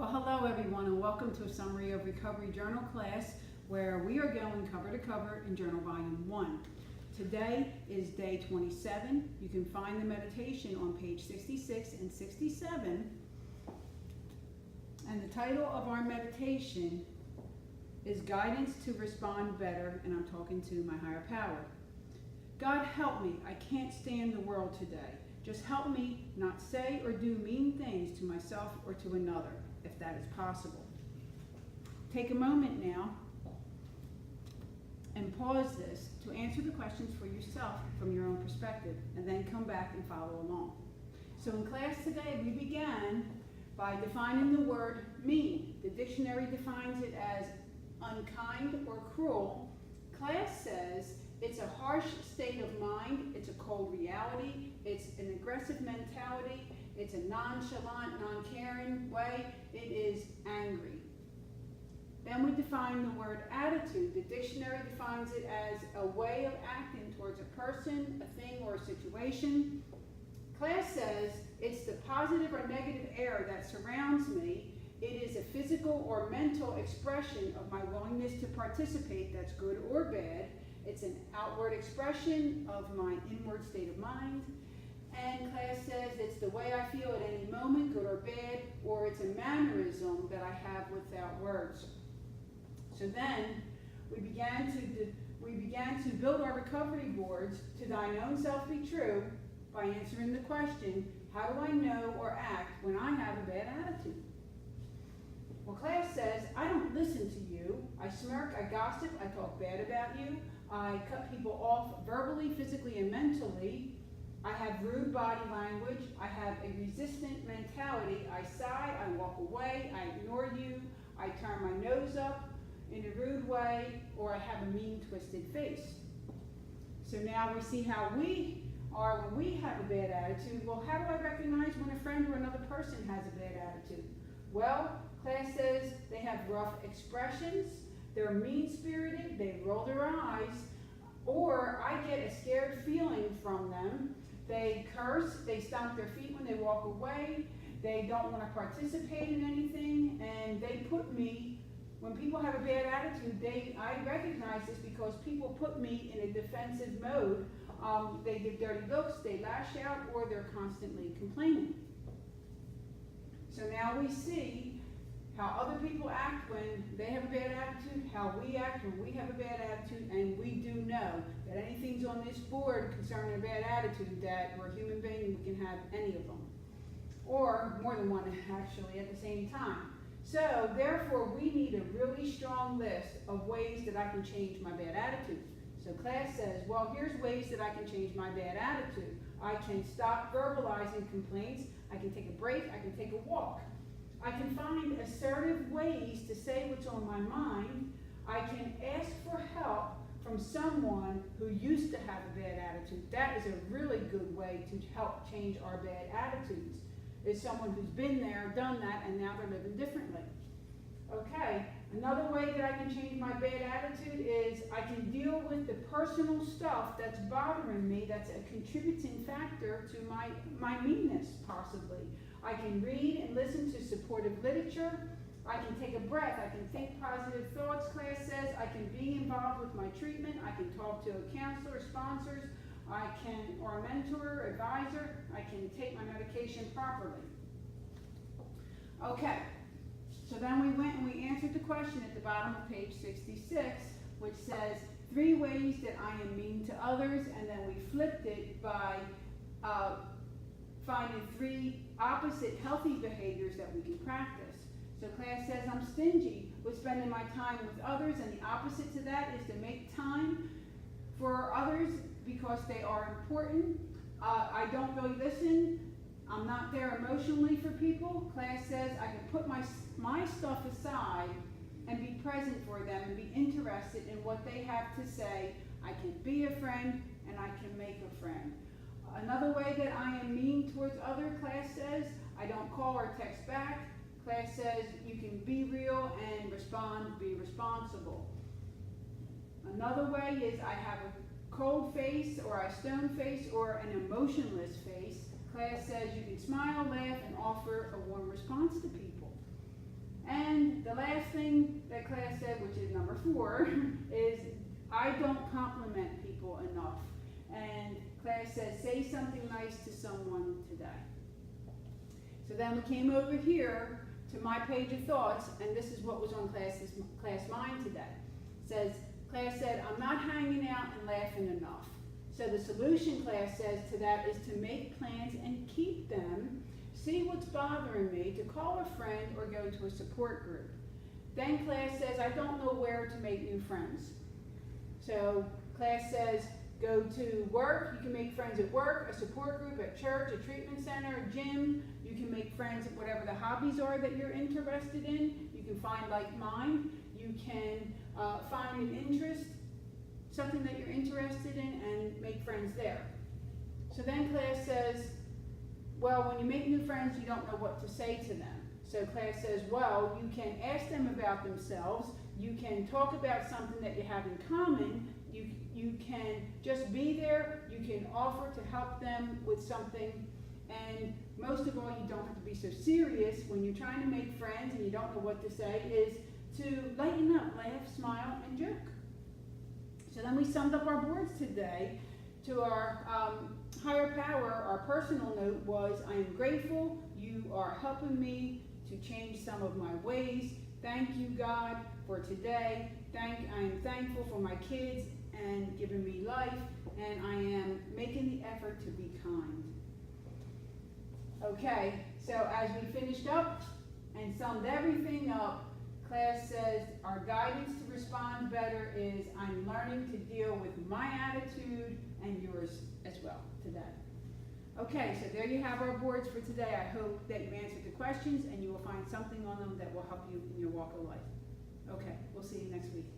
Well, hello everyone, and welcome to a summary of Recovery Journal class where we are going cover to cover in Journal Volume 1. Today is day 27. You can find the meditation on page 66 and 67. And the title of our meditation is Guidance to Respond Better, and I'm talking to my higher power. God help me, I can't stand the world today. Just help me not say or do mean things to myself or to another, if that is possible. Take a moment now and pause this to answer the questions for yourself from your own perspective, and then come back and follow along. So in class today, we began by defining the word mean. The dictionary defines it as unkind or cruel. Class says it's a harsh state of mind, it's a cold reality, it's an aggressive mentality, it's a nonchalant, non-caring way, it is angry. Then we define the word attitude. The dictionary defines it as a way of acting towards a person, a thing, or a situation. Class says it's the positive or negative air that surrounds me. It is a physical or mental expression of my willingness to participate that's good or bad. It's an outward expression of my inward state of mind. And class says it's the way I feel at any moment, good or bad, or it's a mannerism that I have without words. So then we began to build our recovery boards to thine own self be true by answering the question, how do I know or act when I have a bad attitude? Well, class says, I don't listen to you. I smirk, I gossip, I talk bad about you. I cut people off verbally, physically, and mentally. I have rude body language. I have a resistant mentality. I sigh, I walk away, I ignore you. I turn my nose up in a rude way, or I have a mean, twisted face. So now we see how we are when we have a bad attitude. Well, how do I recognize when a friend or another person has a bad attitude? Well, class says they have rough expressions, they're mean-spirited, they roll their eyes, or I get a scared feeling from them. They curse, they stomp their feet when they walk away, they don't want to participate in anything, and they put me, when people have a bad attitude, I recognize this because people put me in a defensive mode. They give dirty looks, they lash out, or they're constantly complaining. So now we see how other people act when they have a bad attitude, how we act when we have a bad attitude, and we do know that anything's on this board concerning a bad attitude, that we're human beings, we can have any of them. Or more than one, actually, at the same time. So, therefore, we need a really strong list of ways that I can change my bad attitude. So class says, well, here's ways that I can change my bad attitude. I can stop verbalizing complaints. I can take a break. I can take a walk. I can find assertive ways to say what's on my mind. I can ask for help from someone who used to have a bad attitude. That is a really good way to help change our bad attitudes. Is someone who's been there, done that, and now they're living differently. Okay, another way that I can change my bad attitude is I can deal with the personal stuff that's bothering me, that's a contributing factor to my meanness, possibly. I can read and listen to supportive literature. I can take a breath. I can think positive thoughts, class says. I can be involved with my treatment. I can talk to a counselor, sponsors, or a mentor, advisor. I can take my medication properly. Okay, so then we went and we answered the question at the bottom of page 66, which says 3 ways that I am mean to others, and then we flipped it by finding 3 opposite healthy behaviors that we can practice. So class says I'm stingy with spending my time with others, and the opposite to that is to make time for others because they are important. I don't really listen. I'm not there emotionally for people. Class says I can put my stuff aside and be present for them and be interested in what they have to say. I can be a friend and I can make a friend. Another way that I am mean towards other, class says, I don't call or text back. Class says you can be real and respond, be responsible. Another way is I have a cold face or a stone face or an emotionless face. Class says you can smile, laugh, and offer a warm response to people. And the last thing that class said, which is number 4, is I don't compliment people enough. And class says, say something nice to someone today. So then we came over here to my page of thoughts, and this is what was on class mind today. It says, class said, I'm not hanging out and laughing enough. So the solution, class says, to that is to make plans and keep them, see what's bothering me, to call a friend or go to a support group. Then class says, I don't know where to make new friends. So class says, go to work, you can make friends at work, a support group at church, a treatment center, a gym. You can make friends at whatever the hobbies are that you're interested in. You can find like mine. You can find an interest, something that you're interested in, and make friends there. So then class says, well, when you make new friends, you don't know what to say to them. So class says, well, you can ask them about themselves. You can talk about something that you have in common. You can just be there. You can offer to help them with something. And most of all, you don't have to be so serious when you're trying to make friends and you don't know what to say, is to lighten up, laugh, smile, and joke. So then we summed up our boards today to our higher power. Our personal note was, I am grateful. You are helping me to change some of my ways. Thank you, God, for today. I am thankful for my kids and giving me life, and I am making the effort to be kind. Okay, so as we finished up and summed everything up, class says our guidance to respond better is I'm learning to deal with my attitude and yours as well today. Okay, so there you have our boards for today. I hope that you answered the questions and you will find something on them that will help you in your walk of life. Okay, we'll see you next week.